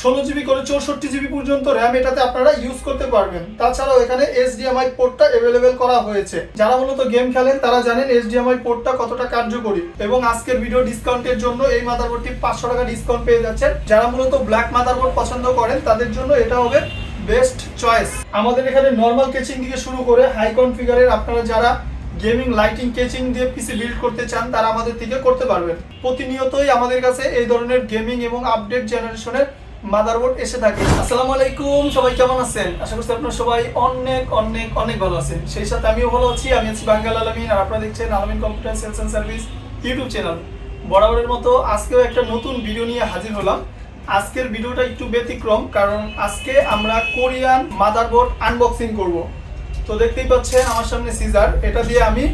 16 GB করে 64 GB পর্যন্ত RAM এটাতে আপনারা ইউজ করতে পারবেন। তাছাড়াও এখানে HDMI পোর্টটা অ্যাভেলেবেল করা হয়েছে। যারা মূলত গেম খেলেন তারা জানেন HDMI পোর্টটা কতটা কার্যকরী। এবং আজকের ভিডিও ডিসকাউন্টের জন্য এই মাদারবোর্ডটি 500 টাকা ডিসকাউন্ট পেয়ে যাচ্ছেন। যারা মূলত ব্ল্যাক মাদারবোর্ড পছন্দ করেন তাদের জন্য এটা হবে বেস্ট চয়েস। আমাদের এখানে নর্মাল কেচিং থেকে শুরু করে হাই কনফিগারের আপনারা যারা গেমিং লাইটিং কেচিং দিয়ে পিসি বিল্ড করতে চান তারা আমাদের থেকে করতে পারবেন। প্রতিনিয়তই আমাদের কাছে এই ধরনের গেমিং এবং আপডেট জেনারেশনের মাদারবোর্ড এসে থাকে। আসসালামু আলাইকুম, সবাই কেমন আছেন? আশা করছি আপনারা সবাই অনেক অনেক অনেক ভালো আছেন। সেই সাথে আমিও ভালো আছি। আমি আছি বাঙ্গাল আলামিন, আর আপনারা দেখছেন Alamin computer sales and service YouTube channel. বরাবরের মতো আজকেও একটা নতুন ভিডিও নিয়ে হাজির হলাম। আজকের ভিডিওটা একটু ব্যতিক্রম, কারণ আজকে আমরা কোরিয়ান মাদারবোর্ড আনবক্সিং করব। তো দেখতেই পাচ্ছেন আমার সামনে সিজার, এটা দিয়ে আমি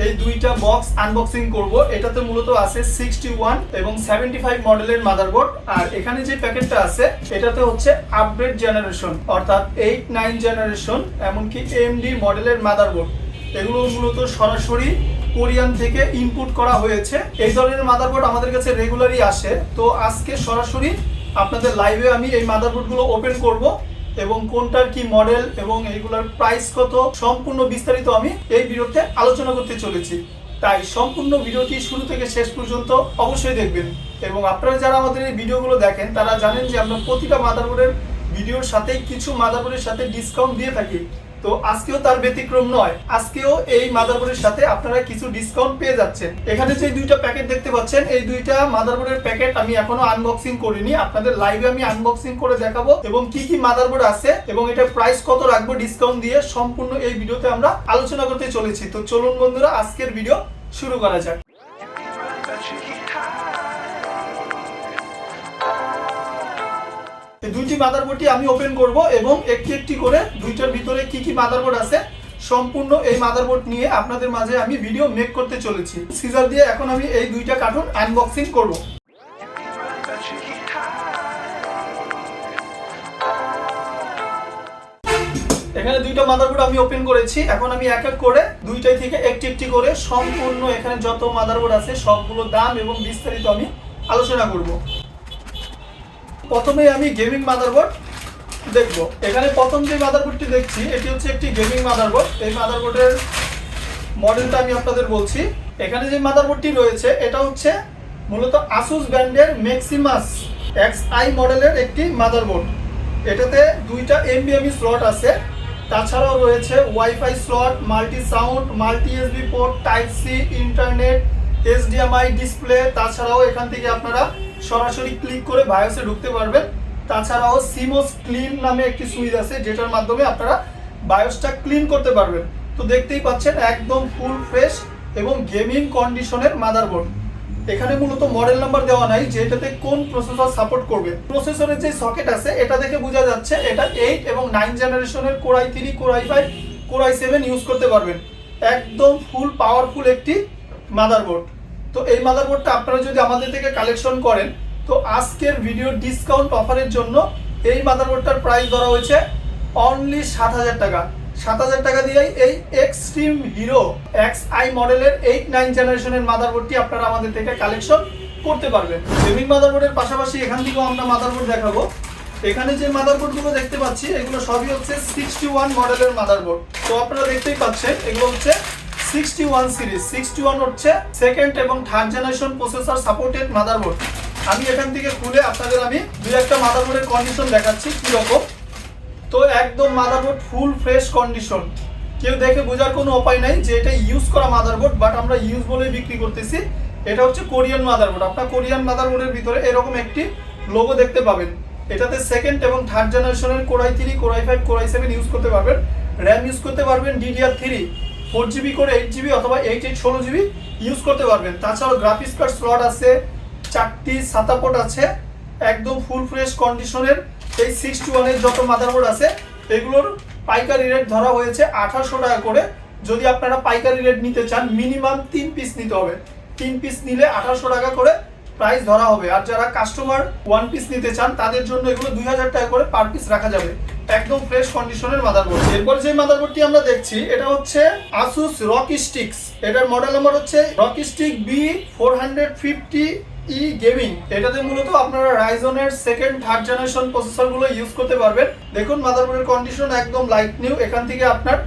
এই দুইটা বক্স আনবক্সিং করব। এটাতে মূলত আছে 61 এবং 75 মডেলের মাদারবোর্ড, আর এখানে যে প্যাকেটটা আছে এটাতে হচ্ছে আপডেট জেনারেশন অর্থাৎ 8-9 জেনারেশন, এমনকি AMD মডেলের মাদারবোর্ড। এগুলো মূলত সরাসরি কোরিয়ান থেকে ইনপুট করা হয়েছে। এই ধরনের মাদারবোর্ড আমাদের কাছে রেগুলারই আসে। তো আজকে সরাসরি আপনাদের লাইভে আমি এই মাদারবোর্ডগুলো ওপেন করব এবং কোনটার কি মডেল এবং এইগুলোর প্রাইস কত সম্পূর্ণ বিস্তারিত আমি এই ভিডিওতে আলোচনা করতে চলেছি। তাই সম্পূর্ণ ভিডিওটি শুরু থেকে শেষ পর্যন্ত অবশ্যই দেখবেন। এবং আপনারা যারা আমাদের এই ভিডিওগুলো দেখেন তারা জানেন যে আমরা প্রতিটা মাদারবোর্ডের ভিডিওর সাথে কিছু মাদারবোর্ডের সাথে ডিসকাউন্ট দিয়ে থাকি। তো আজকেও তার ব্যতিক্রম নয়, আজকেও এই মাদারবোর্ডের সাথে আপনারা কিছু ডিসকাউন্ট পেয়ে যাচ্ছেন। এখানে যে দুইটা প্যাকেট দেখতে পাচ্ছেন, এই দুইটা মাদারবোর্ডের প্যাকেট আমি এখনো আনবক্সিং করিনি। আপনাদের লাইভে আমি আনবক্সিং করে দেখাবো এবং কি কি মাদারবোর্ড আছে এবং এটার প্রাইস কত রাখবো ডিসকাউন্ট দিয়ে সম্পূর্ণ এই ভিডিওতে আমরা আলোচনা করতে চলেছি। তো চলুন বন্ধুরা, আজকের ভিডিও শুরু করা যাক। এই দুইটি মাদারবোর্ডটি আমি ওপেন করব এবং একটি একটি করে দুইটার ভিতরে কি কি মাদারবোর্ড আছে সম্পূর্ণ এই মাদারবোর্ড নিয়ে আপনাদের মাঝে আমি ভিডিও মেক করতে চলেছি। সিজার দিয়ে এখন আমি এই দুইটা কার্টুন আনবক্সিং করব। এখানে দুইটা মাদারবোর্ড আমি ওপেন করেছি। এখন আমি এক এক করে দুইটাই থেকে একটি একটি করে সম্পূর্ণ এখানে যত মাদারবোর্ড আছে সবগুলো দাম এবং বিস্তারিত আমি আলোচনা করব। প্রথমে আমি গেমিং মাদারবোর্ড দেখব। এখানে প্রথম যে মাদারবোর্ডটি দেখছি এটি হচ্ছে একটি গেমিং মাদারবোর্ড। এই মাদারবোর্ডের মডেলটা আমি আপনাদের বলছি। এখানে যে মাদারবোর্ডটি রয়েছে এটা হচ্ছে মূলত আসুস ব্র্যান্ডের ম্যাক্সিমাস XI মডেলের একটি মাদারবোর্ড। এটাতে দুইটা NVMe স্লট আছে, তাছাড়াও রয়েছে wifi slot, multi sound, multi USB port, type C, internet, HDMI display. তাছাড়াও এখান থেকে আপনারা সরাসরি ক্লিক করে বায়োসে ঢুকতে পারবেন। তাছাড়াও সিমোস ক্লিন নামে একটি সুইচ আছে যেটার মাধ্যমে আপনারা বায়োসটা ক্লিন করতে পারবেন। তো দেখতেই পাচ্ছেন একদম ফুল ফ্রেশ এবং গেমিং কন্ডিশনের মাদারবোর্ড। এখানে মূলত মডেল নাম্বার দেওয়া নাই যে এটাতে কোন প্রসেসর সাপোর্ট করবে। প্রসেসরের যে সকেট আছে এটা দেখে বোঝা যাচ্ছে এটা 8 এবং 9 জেনারেশনের core i3, core i5, core i7 use করতে পারবেন। একদম ফুল পাওয়ারফুল একটি মাদারবোর্ড। তো এই মাদারবোর্ডটা আপনারা যদি আমাদের থেকে কালেকশন করেন তো আজকের ভিডিও ডিসকাউন্ট অফারের জন্য এই মাদারবোর্ডটার প্রাইস ধরা হয়েছে অনলি 7000 টাকা। 7000 টাকা দিয়েই এই এক্সট্রিম হিরো XI মডেলের 8-9 জেনারেশনের মাদারবোর্ডটি আপনারা আমাদের থেকে কালেকশন করতে পারবেন। গেমিং মাদারবোর্ডের পাশাপাশি এখান থেকেও আমরা মাদারবোর্ড দেখাবো। এখানে যে মাদারবোর্ডগুলো দেখতে পাচ্ছি এগুলো সবই হচ্ছে 61 মডেলের মাদারবোর্ড। তো আপনারা দেখতেই পাচ্ছেন এগুলো হচ্ছে 61 সিরিজ। 61 হচ্ছে সেকেন্ড এবং third generation processor supported motherboard. আমি এখান থেকে খুলে আপনাদের আমি দুই একটা মাদারবোর্ডের কন্ডিশন দেখাচ্ছি কীরকম। তো একদম মাদারবোর্ড ফুল ফ্রেশ কন্ডিশন, কেউ দেখে বোঝার কোনো উপায় নাই যে এটা ইউজ করা মাদারবোর্ড, বাট আমরা ইউজ বলে বিক্রি করতেছি। এটা হচ্ছে কোরিয়ান মাদারবোর্ড। আপনার কোরিয়ান মাদারবোর্ডের ভিতরে এরকম একটি লোগো দেখতে পাবেন। এটাতে সেকেন্ড এবং থার্ড জেনারেশনের core i3, core i5, core i7 use করতে পারবেন। র্যাম ইউজ করতে পারবেন DDR3 4GB করে 8GB অথবা 16GB ইউজ করতে পারবেন। তাছাড়াও গ্রাফিক্স কার্ড স্লট আছে, 4টি SATA পোর্ট আছে। একদম ফুল ফ্রেশ কন্ডিশনের এই 61 এর যত মাদারবোর্ড আছে এগুলোর পাইকারি রেট ধরা হয়েছে 1800 টাকা করে। যদি আপনারা পাইকারি রেট নিতে চান মিনিমাম 3 পিস নিতে হবে। 3 পিস নিলে 1800 টাকা করে প্রাইস ধরা হবে। আর যারা কাস্টমার 1 পিস নিতে চান তাদের জন্য এগুলো 2000 টাকা করে পার পিস রাখা যাবে। একদম ফ্রেশ কন্ডিশনের মাদারবোর্ড। এরপর যে মাদারবোর্ডটি আমরা দেখছি এটা হচ্ছে Asus ROG Strix। এটার মডেল নাম্বার হচ্ছে ROG Strix B450 ই গেমিং, এটাতে মূলত আপনারা রাইজনের সেকেন্ড থার্ড জেনারেশন প্রসেসরগুলো ইউজ করতে পারবেন। দেখুন মাদারবোর্ডের কন্ডিশন একদম লাইট নিউ। এখান থেকে আপনার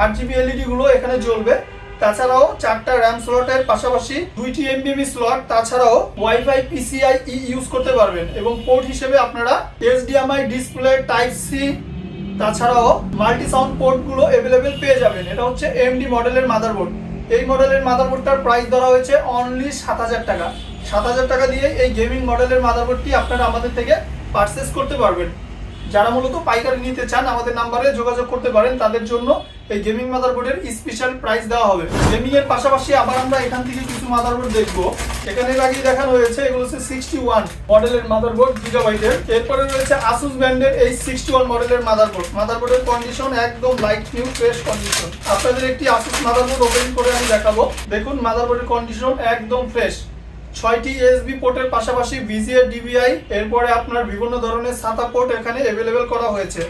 8GB এলইডি গুলো এখানে জ্বলবে। তাছাড়াও 4টা র্যাম স্লটের পাশাপাশি 2টি এমবিএমই স্লট, তাছাড়াও ওয়াইফাই পিসিআই ইউজ করতে পারবেন। এবং পোর্ট হিসেবে আপনারা এইচডিএমআই ডিসপ্লে, টাইপ সি, তাছাড়াও মাল্টি সাউন্ড পোর্টগুলো অ্যাভেলেবেল পেয়ে যাবেন। এটা হচ্ছে এমডি মডেলের মাদারবোর্ড। এই মডেলের মাদারবোর্ডটার প্রাইস ধরা হয়েছে অনলি 7000 টাকা। 7000 টাকা দিয়ে এই গেমিং মডেলের মাদারবোর্ডটি আপনারা আমাদের থেকে পারচেস করতে পারবেন। যারা মূলত পাইকারি নিতে চান আমাদের নাম্বারে যোগাযোগ করতে পারেন, তাদের জন্য এই গেমিং মাদারবোর্ডের স্পেশাল প্রাইস দেওয়া হবে। গেমিং এর পাশাপাশি আবার আমরা এখান থেকে কিছু মাদারবোর্ড দেখবো। এখানে আগেই দেখানো হয়েছে, এগুলো হচ্ছে 61 মডেলের মাদারবোর্ড গিগাবাইটের। এরপরে রয়েছে আসুস ব্র্যান্ডের এই 61 মডেলের মাদারবোর্ড। মাদারবোর্ডের কন্ডিশন একদম লাইট নিউ ফ্রেশ কন্ডিশন। আপনাদের একটি আসুস মাদারবোর্ড ওপেন করে আমি দেখাবো। দেখুন মাদারবোর্ডের কন্ডিশন একদম ফ্রেশ। 6টি ইউএসবি পোর্টের পাশাপাশি ভিজিএ, ডিবিআই, এরপরে আপনার বিভিন্ন ধরনের সাতা পোর্ট এখানে অ্যাভেলেবেল করা হয়েছে।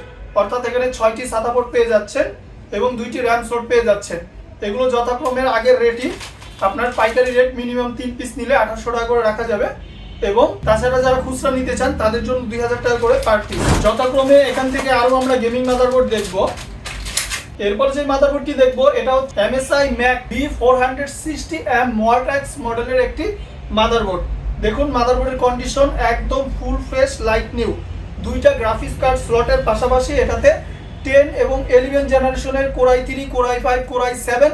অর্থাৎ এখানে 6টি সাতা পোর্ট পেয়ে যাচ্ছেন এবং 2টি র্যাম স্লট পেয়ে যাচ্ছেন। এগুলো যথাক্রমে আগের রেটই, আপনার পাইকারি রেট মিনিমাম 3 পিস নিলে 2800 টাকা করে রাখা যাবে। এবং তাছাড়া যারা খুচরা নিতে চান তাদের জন্য 2000 টাকা করে পার পিস। যথাক্রমে এখান থেকে আরও আমরা গেমিং মাদারবোর্ড দেখবো। এরপর যে মাদারবোর্ডটি দেখবো এটা হচ্ছে MSI Mac B460M Mortex মডেলের একটি মাদারবোর্ড। দেখুন মাদারবোর্ডের কন্ডিশন একদম ফুল ফ্রেশ লাইট নিউ। 2টা গ্রাফিক্স কার্ড স্লটের পাশাপাশি এটাতে 10 এবং 11 জেনারেশনের Core i3, Core i5, Core i7,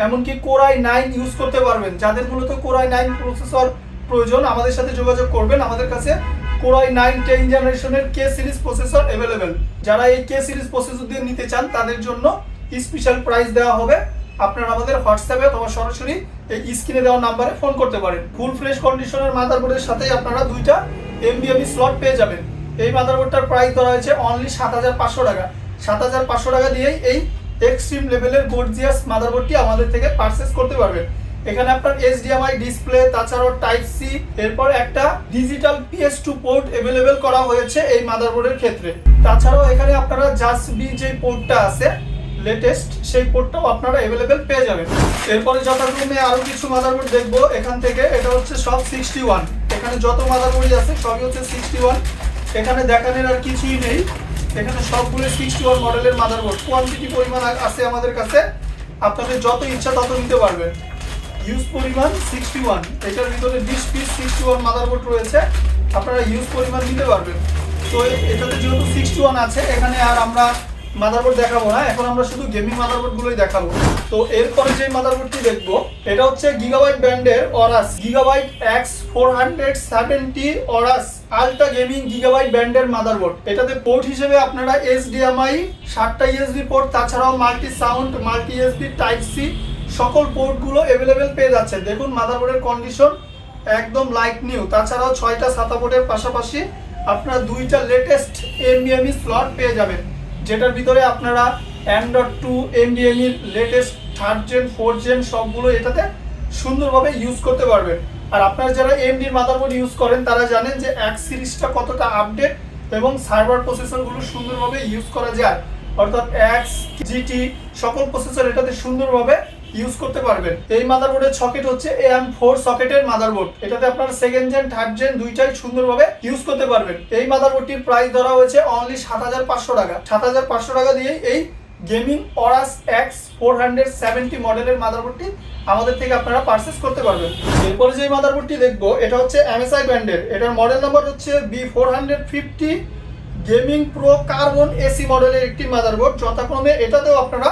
এমনকি Core i9 ইউজ করতে পারবেন। যাদের মূলত Core i9 প্রসেসর প্রয়োজন আমাদের সাথে যোগাযোগ করবেন। আমাদের কাছে Core i9 10 জেনারেশনের K সিরিজ প্রসেসর অ্যাভেলেবেল। যারা এই K সিরিজ প্রসেসর দিয়ে নিতে চান তাদের জন্য স্পেশাল প্রাইস দেওয়া হবে। আপনারা আমাদের হোয়াটসঅ্যাপে অথবা সরাসরি এই স্ক্রিনে দেওয়া নাম্বারে ফোন করতে পারেন। ফুল ফ্রেশ কন্ডিশনের মাদারবোর্ডের সাথে আপনারা 2টা এমবিএমই স্লট পেয়ে যাবেন। এই মাদারবোর্ডটার প্রাইস ধরা হয়েছে অনলি 7500 টাকা। 7500 টাকা দিয়েই এই এক্সট্রিম লেভেলের গর্জিয়াস মাদারবোর্ডটি আমাদের থেকে পারচেস করতে পারবেন। এখানে আপনার এইচডিএমআই ডিসপ্লে, তাছাড়াও টাইপ সি, এরপর একটা ডিজিটাল PS2 পোর্ট অ্যাভেলেবেল করা হয়েছে এই মাদারবোর্ডের ক্ষেত্রে। তাছাড়াও এখানে আপনারা জাস্ট বি যে পোর্টটা আছে লেটেস্ট, সেই পোর্টটাও আপনারা অ্যাভেলেবেল পেয়ে যাবেন। এরপরে যথাক্রমে আরও কিছু মাদারবোর্ড দেখবো এখান থেকে। এটা হচ্ছে সব 61। এখানে যত মাদারবোর্ডই আছে সবই হচ্ছে 61। এখানে দেখানোর আর কিছুই নেই। এখানে সবগুলো 61 মডেলের মাদারবোর্ড। কোয়ান্টিটি পরিমাণ আছে আমাদের কাছে, আপনাদের যত ইচ্ছা তত নিতে পারবেন। ইউজ পরিমাণ 61। এটার ভিতরে 20 পিস 61 মাদারবোর্ড রয়েছে, আপনারা ইউজ পরিমাণ নিতে পারবেন। তো এটাতে যেহেতু 61 আছে, এখানে আর আমরা মাদারবোর্ড দেখাবো না, এখন আমরা শুধু গেমিং মাদারবোর্ডগুলোই দেখাবো। তো এরপরে যে মাদারবোর্ডটি দেখবো এটা হচ্ছে গিগাবাইট ব্র্যান্ডের Aorus Gigabyte X470 Aorus ultra gaming Gigabyte ব্র্যান্ডের মাদারবোর্ড। এটাতে পোর্ট হিসেবে আপনারা এইচডিএমআই, 7টা ইউএসবি পোর্ট, তাছাড়াও multi sound, multi USB, type C সকল পোর্টগুলো অ্যাভেলেবেল পেয়ে যাচ্ছে। দেখুন মাদারবোর্ডের কন্ডিশন একদম লাইট নিউ। তাছাড়াও 6টা সাতা পোর্টের পাশাপাশি আপনারা 2টা লেটেস্ট এমবিএমই স্লট পেয়ে যাবেন, যেটার ভিতরে আপনারা M.2 এমবিএমইর latest 3rd gen 4th gen সবগুলো এটাতে সুন্দরভাবে ইউজ করতে পারবেন। আর আপনারা যারা এমডির মাদারবোর্ড ইউজ করেন তারা জানেন যে X সিরিজটা কতটা আপডেট এবং সার্ভার প্রসেসরগুলো সুন্দরভাবে ইউজ করা যায়। অর্থাৎ X, GT সকল প্রসেসর এটাতে সুন্দরভাবে ইউজ করতে পারবেন। এই মাদারবোর্ডের সকেট হচ্ছে AM4 সকেটের মাদারবোর্ড। এটাতে আপনার 2nd জেন 3rd জেন দুইটাই সুন্দরভাবে ইউজ করতে পারবেন। এই মাদারবোর্ডটির প্রাইস ধরা হয়েছে অনলি 7500 টাকা। 7500 টাকা দিয়ে এই গেমিং অরাস X470 মডেলের মাদারবোর্ডটি আমাদের থেকে আপনারা পারচেস করতে পারবেন। এরপরে যে মাদারবোর্ডটি দেখবো এটা হচ্ছে MSI ব্র্যান্ডের। এটার মডেল নাম্বার হচ্ছে B450 gaming pro carbon AC মডেলের একটি মাদারবোর্ড। যথাক্রমে এটাতেও আপনারা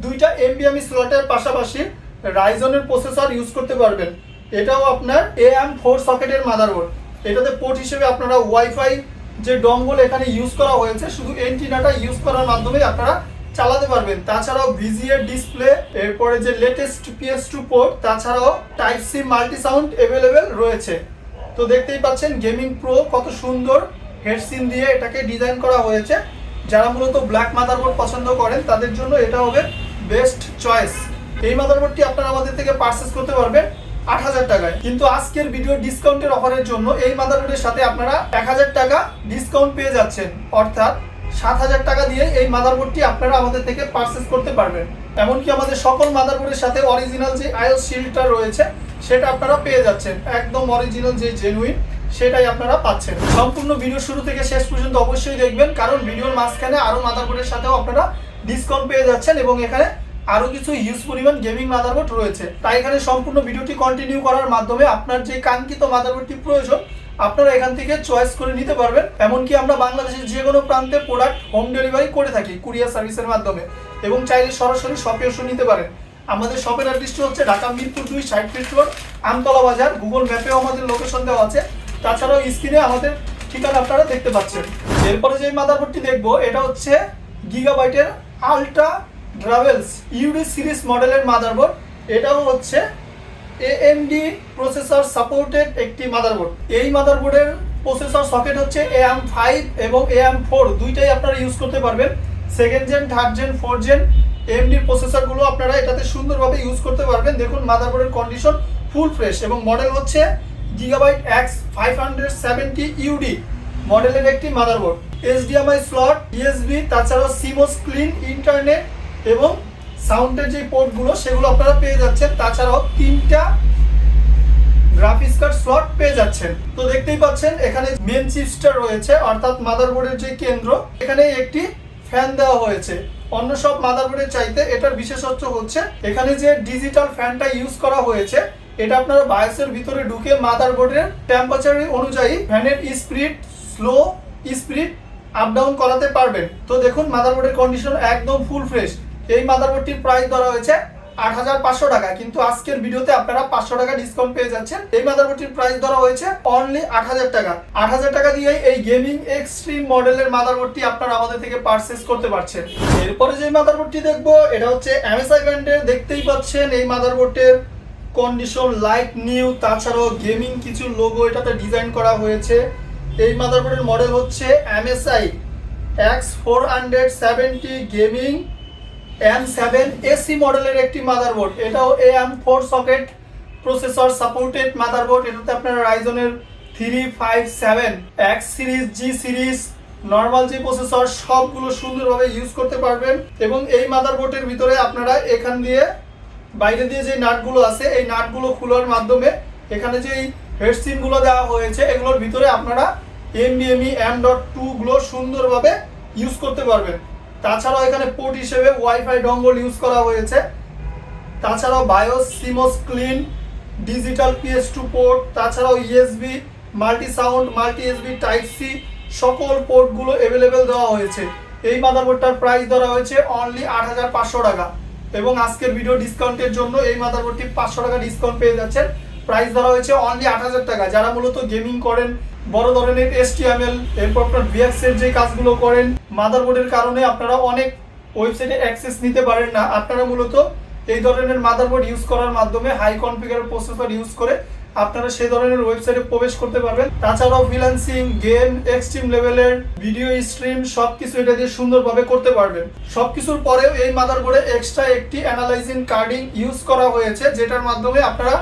2টা এমবিএমই স্লটের পাশাপাশি রাইজনের প্রসেসর ইউজ করতে পারবেন। এটাও আপনার AM4 সকেটের মাদারবোর্ড। এটাতে পোর্ট হিসেবে আপনারা ওয়াইফাই যে ডঙ্গল এখানে ইউজ করা হয়েছে, শুধু এন্টিনাটা ইউজ করার মাধ্যমে আপনারা চালাতে পারবেন। তাছাড়াও ভিজিএ ডিসপ্লে, এরপরে যে লেটেস্ট PS2 পোর্ট, তাছাড়াও type C multi sound available রয়েছে। তো দেখতেই পাচ্ছেন গেমিং প্রো কত সুন্দর হেডসিন দিয়ে এটাকে ডিজাইন করা হয়েছে। যারা মূলত ব্ল্যাক মাদারবোর্ড পছন্দ করেন তাদের জন্য এটা হবে বেস্ট চয়েস। এই মাদারবোর্ডটি আপনারা আমাদের থেকে পারচেস করতে পারবেন 8000 টাকায়। কিন্তু আজকের ভিডিও ডিসকাউন্টের অফারের জন্য এই মাদারবোর্ডের সাথে আপনারা 1000 টাকা ডিসকাউন্ট পেয়ে যাচ্ছেন। অর্থাৎ 7000 টাকা দিয়ে এই মাদারবোর্ডটি আপনারা আমাদের থেকে পারচেস করতে পারবেন। এমনকি আমাদের সকল মাদারবোর্ডের সাথে অরিজিনাল যে আইওস শিল্ডটা রয়েছে সেটা আপনারা পেয়ে যাচ্ছেন, একদম অরিজিনাল যে জেনুইন সেটাই আপনারা পাচ্ছেন। সম্পূর্ণ ভিডিও শুরু থেকে শেষ পর্যন্ত অবশ্যই দেখবেন, কারণ ভিডিওর মাঝখানে আরো মাদারবোর্ডের সাথেও আপনারা ডিসকাউন্ট পেয়ে যাচ্ছেন এবং এখানে আরো কিছু হিউজ পরিমাণ গেমিং মাদারবোর্ড রয়েছে। তাই এখানে সম্পূর্ণ ভিডিওটি কন্টিনিউ করার মাধ্যমে আপনার যে কাঙ্ক্ষিত মাদারবোর্ডটি প্রয়োজন আপনারা এখান থেকে চয়েস করে নিতে পারবেন। এমনকি আমরা বাংলাদেশের যে কোনো প্রান্তে প্রোডাক্ট হোম ডেলিভারি করে থাকি কুরিয়ার সার্ভিসের মাধ্যমে, এবং চাইলে সরাসরি শপে এসে নিতে পারেন। আমাদের শপের অ্যাড্রেসটি হচ্ছে ঢাকা মিরপুর 2 60 ফিট রোড, আমতলা বাজার। গুগল ম্যাপেও আমাদের লোকেশন দেওয়া আছে, তাছাড়াও স্ক্রিনে আমাদের ঠিকানা আপনারা দেখতে পাচ্ছেন। এরপরে যে মাদারবোর্ডটি দেখবো এটা হচ্ছে গিগাবাইটের আলট্রা ড্রাভেলস ইউডি সিরিজ মডেলের মাদারবোর্ড। এটাও হচ্ছে AMD প্রসেসর সাপোর্টেড একটি মাদারবোর্ড। এই মাদারবোর্ডের প্রসেসর সকেট হচ্ছে AM5 এবং AM4 দুইটাই আপনারা ইউজ করতে পারবেন। Second gen, third gen, fourth gen AMD প্রসেসরগুলো আপনারা এটাতে সুন্দরভাবে ইউজ করতে পারবেন। দেখুন মাদারবোর্ডের কন্ডিশন ফুল ফ্রেশ এবং মডেল হচ্ছে গিগাবাইট X570 UD মডেলের একটি মাদারবোর্ড। HDMI স্লট, USB, তাছাড়াও CMOS ক্লিন ইন্টারনেট এবং সাউন্ডের যে পোর্টগুলো সেগুলো আপনারা পেয়ে যাচ্ছেন। তাছাড়াও 3টা গ্রাফিক্স কার্ড স্লট পেয়ে যাচ্ছেন। তো দেখতেই পাচ্ছেন এখানে মেন চিপসটা রয়েছে, অর্থাৎ মাদারবোর্ডের যে কেন্দ্র, এখানে একটি ফ্যান দেওয়া হয়েছে। অন্য সব মাদারবোর্ডের চাইতে এটার বিশেষত্ব হচ্ছে এখানে যে ডিজিটাল ফ্যানটা ইউজ করা হয়েছে, এটা আপনারা বায়োসের ভিতরে ঢুকে মাদারবোর্ডের টেম্পারেচার অনুযায়ী ফ্যানের speed, slow speed up down করাতে পারবেন। তো দেখুন মাদারবোর্ডের কন্ডিশন একদম ফুল ফ্রেশ। এই মাদারবোর্ডটির প্রাইস ধরা হয়েছে 8500 টাকা, কিন্তু আজকের ভিডিওতে আপনারা 500 টাকা ডিসকাউন্ট পেয়ে যাচ্ছেন। এই মাদারবোর্ডটির প্রাইস ধরা হয়েছে অনলি 8000 টাকা। 8000 টাকা দিয়েই এই গেমিং এক্সট্রিম মডেলের মাদারবোর্ডটি আপনারা আমাদের থেকে পারচেজ করতে পারছেন। এরপরে যে মাদারবোর্ডটি দেখবো এটা হচ্ছে MSI ব্র্যান্ডের। দেখতেই পাচ্ছেন এই মাদারবোর্ডের কন্ডিশন লাইট নিউ, তাছাড়াও গেমিং কিছু লোগো এটাতে ডিজাইন করা হয়েছে। এই মাদারবোর্ডের মডেল হচ্ছে MSI X470 gaming M7 AC মডেলের একটি মাদারবোর্ড। এটাও AM4 socket processor supported motherboard. এটাতে আপনারা রাইজনের 357 X series, G series, normal যে প্রসেসর সবগুলো সুন্দরভাবে ইউজ করতে পারবেন। এবং এই মাদারবোর্ডের ভিতরে আপনারা এখান দিয়ে বাইরে দিয়ে যে নাটগুলো আছে এই নাটগুলো খোলার মাধ্যমে এখানে যে হেডসিনগুলো দেওয়া হয়েছে এগুলোর ভিতরে আপনারা NVMe M.2 গুলো সুন্দরভাবে ইউজ করতে পারবেন। তাছাড়াও এখানে পোর্ট হিসেবে ওয়াইফাই ডঙ্গল ইউজ করা হয়েছে। তাছাড়াও bias, CMOS clean, digital PS2 port, তাছাড়াও USB, multi sound, multi USB, type C সকল পোর্টগুলো অ্যাভেলেবেল দেওয়া হয়েছে। এই মাদারবোর্ডটার প্রাইস ধরা হয়েছে অনলি 8500 টাকা এবং আজকের ভিডিও ডিসকাউন্টের জন্য এই মাদারবোর্ডটি 500 টাকা ডিসকাউন্ট পেয়ে যাচ্ছেন। প্রাইস ধরা হয়েছে অনলি 8000 টাকা। যারা মূলত গেমিং করেন, বড় ধরনের HTML এরপর আপনার VX এর যে কাজগুলো করেন, মাদারবোর্ডের কারণে আপনারা অনেক ওয়েবসাইটে অ্যাক্সেস নিতে পারেন না, আপনারা মূলত এই ধরনের মাদারবোর্ড ইউজ করার মাধ্যমে হাই কনফিগার প্রসেসর ইউজ করে আপনারা সেই ধরনের ওয়েবসাইটে প্রবেশ করতে পারবেন। তাছাড়াও ফ্রিল্যান্সিং, গেম, এক্সট্রিম লেভেলের ভিডিও স্ট্রিম সবকিছু এটা দিয়ে সুন্দরভাবে করতে পারবেন। সবকিছুর পরেও এই মাদারবোর্ডে এক্সট্রা একটি অ্যানালাইজিং কার্ডিং ইউজ করা হয়েছে, যেটার মাধ্যমে আপনারা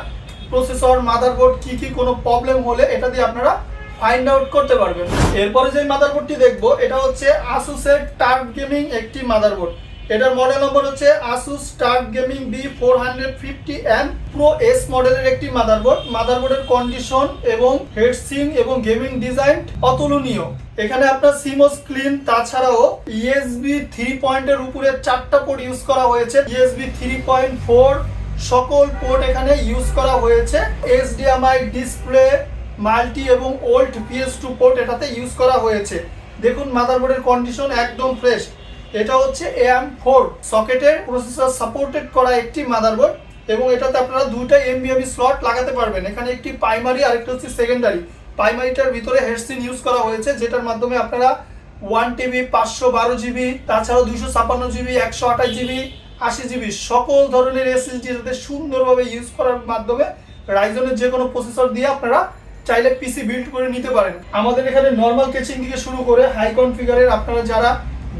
প্রসেসর, মাদারবোর্ড কি কোনো প্রবলেম হলে এটা দিয়ে আপনারা ফাইন্ড আউট করতে পারবেন। এরপরে যে মাদারবোর্ডটি দেখবো এটা হচ্ছে আসুসের টার্ফ গেমিং একটি মাদারবোর্ড। এটার মডেল নম্বর হচ্ছে Asus turf gaming B450M Pro S মডেলের একটি মাদারবোর্ড। মাদারবোর্ডের কন্ডিশন এবং হেডসিন এবং গেমিং ডিজাইন অতুলনীয়। এখানে আপনার CMOS ক্লিন, তাছাড়াও USB 3 পয়েন্টের উপরে 4টা পোর্ট ইউজ করা হয়েছে। USB 3.4 সকল পোর্ট এখানে ইউজ করা হয়েছে। HDMI ডিসপ্লে, মাল্টি এবং ওল্ড PS2 পোর্ট এটাতে ইউজ করা হয়েছে। দেখুন মাদারবোর্ডের কন্ডিশন একদম ফ্রেশ। এটা হচ্ছে AM4 সকেটের প্রসেসর সাপোর্টেড করা একটি মাদারবোর্ড এবং এটাতে আপনারা দুইটা NVMe স্লট লাগাতে পারবেন। এখানে একটি প্রাইমারি আর একটা হচ্ছে সেকেন্ডারি। প্রাইমারিটার ভিতরে হেডসিন ইউজ করা হয়েছে, যেটার মাধ্যমে আপনারা 1TB, 512GB, তাছাড়াও 256GB, 128GB, 80GB সকল ধরনের SSD এটাতে সুন্দরভাবে ইউজ করার মাধ্যমে রাইজনের যে কোনো প্রসেসর দিয়ে আপনারা চাইলে পিসি বিল্ড করে নিতে পারেন। আমাদের এখানে নর্মাল কেচিং থেকে শুরু করে হাই কনফিগারের আপনারা যারা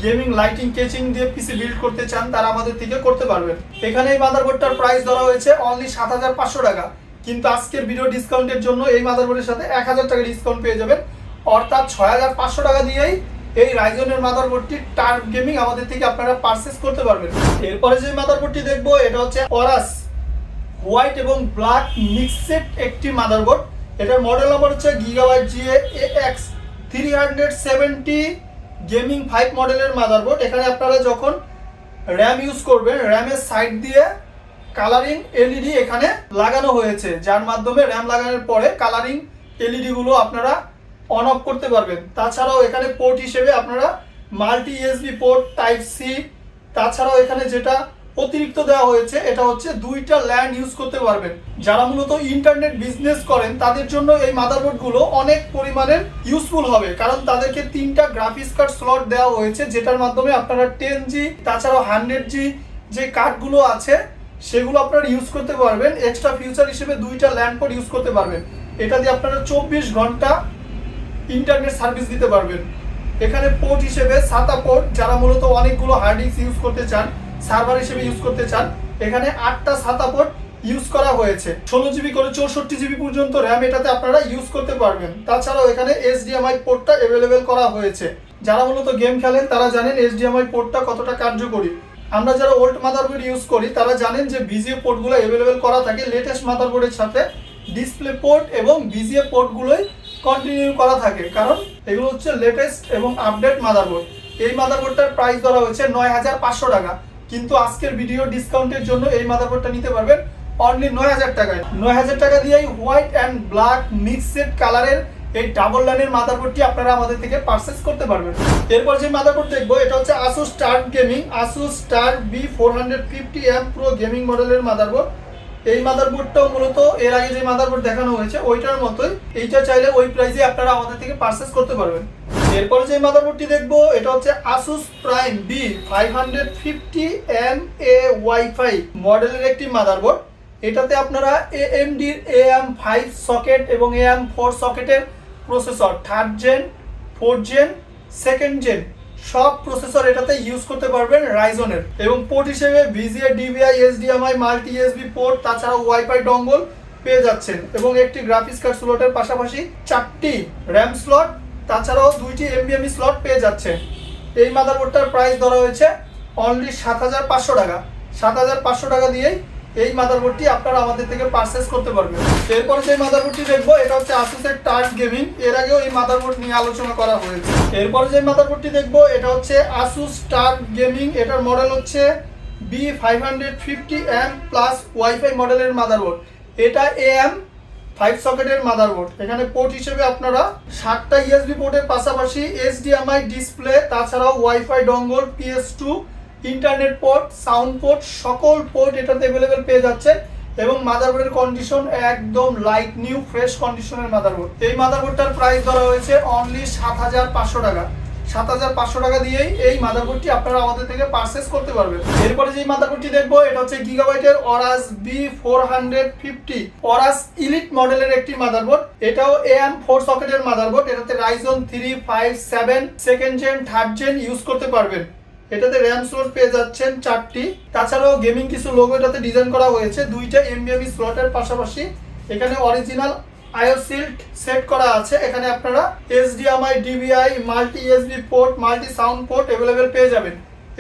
গেমিং লাইটিং কেচিং দিয়ে পিসি বিল্ড করতে চান তারা আমাদের থেকে করতে পারবেন। এখানে এই মাদারবোর্ডটার প্রাইস ধরা হয়েছে অনলি 7500 টাকা, কিন্তু আজকের ভিডিও ডিসকাউন্টের জন্য এই মাদারবোর্ডের সাথে 1000 টাকা ডিসকাউন্ট পেয়ে যাবেন, অর্থাৎ 6500 টাকা দিয়েই এই রাইজনের মাদারবোর্ডটি টার্ফ গেমিং আমাদের থেকে আপনারা পারচেজ করতে পারবেন। এরপরে যে মাদারবোর্ডটি দেখবো এটা হচ্ছে অরাস হোয়াইট এবং ব্ল্যাক মিক্সড একটি মাদারবোর্ড। এটার মডেল নাম্বার হচ্ছে গিগাবাইট জিএ এক্স 370 গেমিং 5 মডেলের মাদারবোর্ড। এখানে আপনারা যখন র্যাম ইউজ করবেন, র্যামের সাইড দিয়ে কালারিং এলইডি এখানে লাগানো হয়েছে, যার মাধ্যমে র্যাম লাগানোর পরে কালারিং এলইডি গুলো আপনারা অন অফ করতে পারবেন। তাছাড়াও এখানে পোর্ট হিসেবে আপনারা multi USB port type C, তাছাড়াও এখানে যেটা অতিরিক্ত দেওয়া হয়েছে এটা হচ্ছে 2টা ল্যান্ড ইউজ করতে পারবেন। যারা মূলত ইন্টারনেট বিজনেস করেন তাদের জন্য এই মাদারবোর্ডগুলো অনেক পরিমাণের ইউজফুল হবে, কারণ তাদেরকে 3টা গ্রাফিক্স কার্ড স্লট দেওয়া হয়েছে, যেটার মাধ্যমে আপনারা 10G তাছাড়াও 100G যে কার্ডগুলো আছে সেগুলো আপনারা ইউজ করতে পারবেন। এক্সট্রা ফিউচার হিসেবে 2টা ল্যান্ড পোর্ট ইউজ করতে পারবেন। এটা দিয়ে আপনারা 24 ঘন্টা ইন্টারনেট সার্ভিস দিতে পারবেন। এখানে পোর্ট হিসেবে SATA পোর্ট, যারা মূলত অনেকগুলো হার্ড ডিস্ক ইউজ করতে চান, সার্ভার হিসেবে ইউজ করতে চান, এখানে 8টা SATA পোর্ট ইউজ করা হয়েছে। 16GB করে 64GB পর্যন্ত র্যাম এটাতে আপনারা ইউজ করতে পারবেন। তাছাড়াও এখানে HDMI পোর্টটা অ্যাভেলেবেল করা হয়েছে। যারা মূলত গেম খেলেন তারা জানেন HDMI পোর্টটা কতটা কার্যকরী। আমরা যারা ওল্ড মাদারবোর্ড ইউজ করি তারা জানেন যে VGA পোর্টগুলো অ্যাভেলেবেল করা থাকে। লেটেস্ট মাদারবোর্ডের সাথে ডিসপ্লে পোর্ট এবং VGA পোর্টগুলোই কন্টিনিউ করা থাকে, কারণ এগুলো হচ্ছে লেটেস্ট এবং আপডেট মাদারবোর্ড। এই মাদারবোর্ডটার প্রাইস ধরা হয়েছে 9500 টাকা, কিন্তু আজকের ভিডিও ডিসকাউন্টের জন্য এই মাদারবোর্ডটা নিতে পারবেন অনলি 9000 টাকায়। 9000 টাকা দিয়েই হোয়াইট অ্যান্ড ব্ল্যাক মিক্সড কালারের এই ডাবল লাইনের মাদারবোর্ডটি আপনারা আমাদের থেকে পারচেজ করতে পারবেন। এরপর যে মাদারবোর্ড দেখবো এটা হচ্ছে Asus Star Gaming Asus Star B450M Pro gaming মডেলের মাদারবোর্ড। এই মাদারবোর্ডটাও মূলত এর আগে যে মাদারবোর্ড দেখানো হয়েছে ওইটার মতোই, এইটা চাইলে ওই প্রাইসে আপনারা আমাদের থেকে পারচেজ করতে পারবেন। এরপরে যে মাদারবোর্ডটি দেখবো এটা হচ্ছে Asus Prime B550MA Wi-Fi মডেলের একটি মাদারবোর্ড। এটাতে আপনারা AMD AM5 সকেট এবং AM4 সকেটের processor 3rd gen 4th gen 2nd gen সব প্রসেসর এটাতে ইউজ করতে পারবেন রাইজনের। এবং পোর্ট হিসেবে VGA DVI HDMI multi USB port তাছাড়াও ওয়াইফাই ডঙ্গল পেয়ে যাচ্ছেন, এবং একটি গ্রাফিক্স কার্ড স্লটের পাশাপাশি 4টি র্যাম স্লট তাছাড়াও 2টি NVMe স্লট পেয়ে যাচ্ছেন। এই মাদারবোর্ডটার প্রাইস ধরা হয়েছে অনলি 7500 টাকা। 7500 টাকা দিয়েই এই মাদারবোর্ডটি আপনারা আমাদের থেকে পারচেজ করতে পারবেন। এরপর যে মাদারবোর্ডটি দেখবো এটা হচ্ছে Asus এর টার্চ গেমিং। এর আগেও এই মাদারবোর্ড নিয়ে আলোচনা করা হয়েছে। এরপর যে মাদারবোর্ডটি দেখবো এটা হচ্ছে Asus Star Gaming। এটার মডেল হচ্ছে B550M প্লাস ওয়াইফাই মডেলের মাদারবোর্ড। এটা AM5 সকেটের মাদারবোর্ড। এখানে পোর্ট হিসেবে আপনারা 7টা USB পোর্টের পাশাপাশি HDMI ডিসপ্লে তাছাড়াও wifi dongle PS2 internet port sound port সকল পোর্ট এটাতে অ্যাভেলেবেল পেয়ে যাচ্ছে, এবং মাদারবোর্ডের কন্ডিশন একদম লাইট নিউ ফ্রেশ কন্ডিশনের মাদারবোর্ড। এই মাদারবোর্ডটার প্রাইস ধরা হয়েছে অনলি 7500 টাকা। 7500 টাকা দিয়েই এই মাদারবোর্ডটি আপনারা আমাদের থেকে পারচেজ করতে পারবেন। এরপরে যে মাদারবোর্ডটি দেখবো এটা হচ্ছে গিগাবাইটের Aorus B450 Aorus Elite মডেলের একটি মাদারবোর্ড। এটাও AM4 সকেটের মাদারবোর্ড। এটাতে Ryzen 3, 5, 7 2nd gen 3rd gen use করতে পারবেন। এটাতে র্যাম স্লট পেয়ে যাচ্ছেন 4টি। তাছাড়াও গেমিং কিছু লোগো এটাতে ডিজাইন করা হয়েছে। 2টা NVMe স্লটের পাশাপাশি এখানে অরিজিনাল IO শিল্ড সেট করা আছে। এখানে আপনারা HDMI DVI multi USB port multi sound port available পেয়ে যাবেন।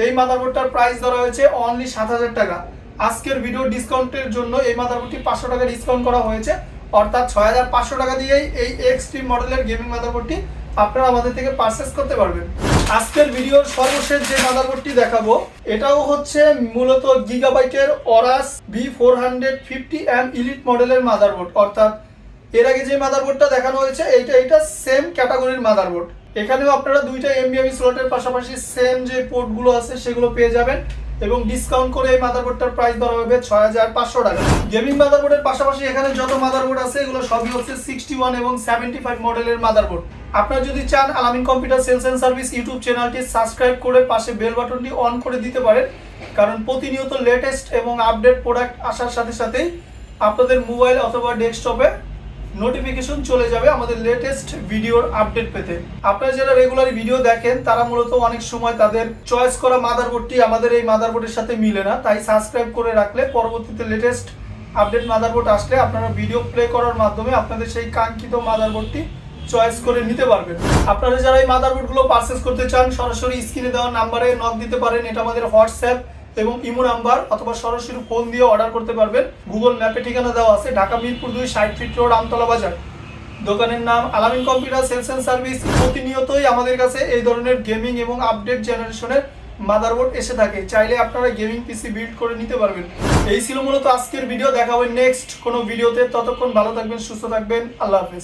এই মাদারবোর্ডটার প্রাইস ধরা হয়েছে অনলি 7000 টাকা। আজকের ভিডিও ডিসকাউন্টের জন্য এই মাদারবোর্ডটি 500 টাকা ডিসকাউন্ট করা হয়েছে, অর্থাৎ 6500 টাকা দিয়েই এই এক্সট্রিম মডেলের গেমিং মাদারবোর্ডটি আপনারা আমাদের থেকে পারচেজ করতে পারবেন। আজকের ভিডিওর সর্বশেষ যে মাদারবোর্ডটি দেখাবো এটাও হচ্ছে মূলত গিগাবাইটের Aorus B450M Elite মডেলের মাদারবোর্ড, অর্থাৎ এর আগে যে মাদারবোর্ডটা দেখানো হয়েছে এইটা সেম ক্যাটাগরির মাদারবোর্ড। এখানেও আপনারা 2টা NVMe স্লটের পাশাপাশি সেম যে পোর্টগুলো আছে সেগুলো পেয়ে যাবেন, এবং ডিসকাউন্ট করে এই মাদারবোর্ডটার প্রাইস ধরা হবে 6500 টাকা। গেমিং মাদারবোর্ডের পাশাপাশি এখানে যত মাদারবোর্ড আছে এগুলো সবই হচ্ছে 61 এবং 75 মডেলের মাদারবোর্ড। আপনারা যদি চান Alamin computer sales and service YouTube চ্যানেলটি সাবস্ক্রাইব করে পাশে বেল বাটনটি অন করে দিতে পারেন, কারণ প্রতিনিয়ত লেটেস্ট এবং আপডেট প্রোডাক্ট আসার সাথে সাথেই আপনাদের মোবাইল অথবা ডেস্কটপে নোটিফিকেশন চলে যাবে আমাদের লেটেস্ট ভিডিওর আপডেট পেতে। আপনারা যারা রেগুলার ভিডিও দেখেন তারা মূলত অনেক সময় তাদের চয়েস করা মাদারবোর্ডটি আমাদের এই মাদারবোর্ডের সাথে মিলে না, তাই সাবস্ক্রাইব করে রাখলে পরবর্তীতে লেটেস্ট আপডেট মাদারবোর্ড আসলে আপনারা ভিডিও প্লে করার মাধ্যমে আপনাদের সেই কাঙ্ক্ষিত মাদারবোর্ডটি চয়েস করে নিতে পারবেন। আপনারা যারা এই মাদারবোর্ডগুলো পারচেজ করতে চান সরাসরি স্ক্রিনে দেওয়া নাম্বারে নক দিতে পারেন। এটা আমাদের হোয়াটসঅ্যাপ এবং ইমো নাম্বার অথবা সরাসরি ফোন দিয়ে অর্ডার করতে পারবেন। গুগল ম্যাপে ঠিকানা দেওয়া আছে, ঢাকা মিরপুর 2 60 ফিট রোড, আমতলা বাজার। দোকানের নাম আলামিন কম্পিউটার সেলস এন্ড সার্ভিস। প্রতিনিয়তই আমাদের কাছে এই ধরনের গেমিং এবং আপডেট জেনারেশনের মাদারবোর্ড এসে থাকে, চাইলে আপনারা গেমিং পিসি বিল্ড করে নিতে পারবেন। এই ছিল মূলত আজকের ভিডিও, দেখা হবে নেক্সট কোনো ভিডিওতে। ততক্ষণ ভালো থাকবেন, সুস্থ থাকবেন, আল্লাহ হাফেজ।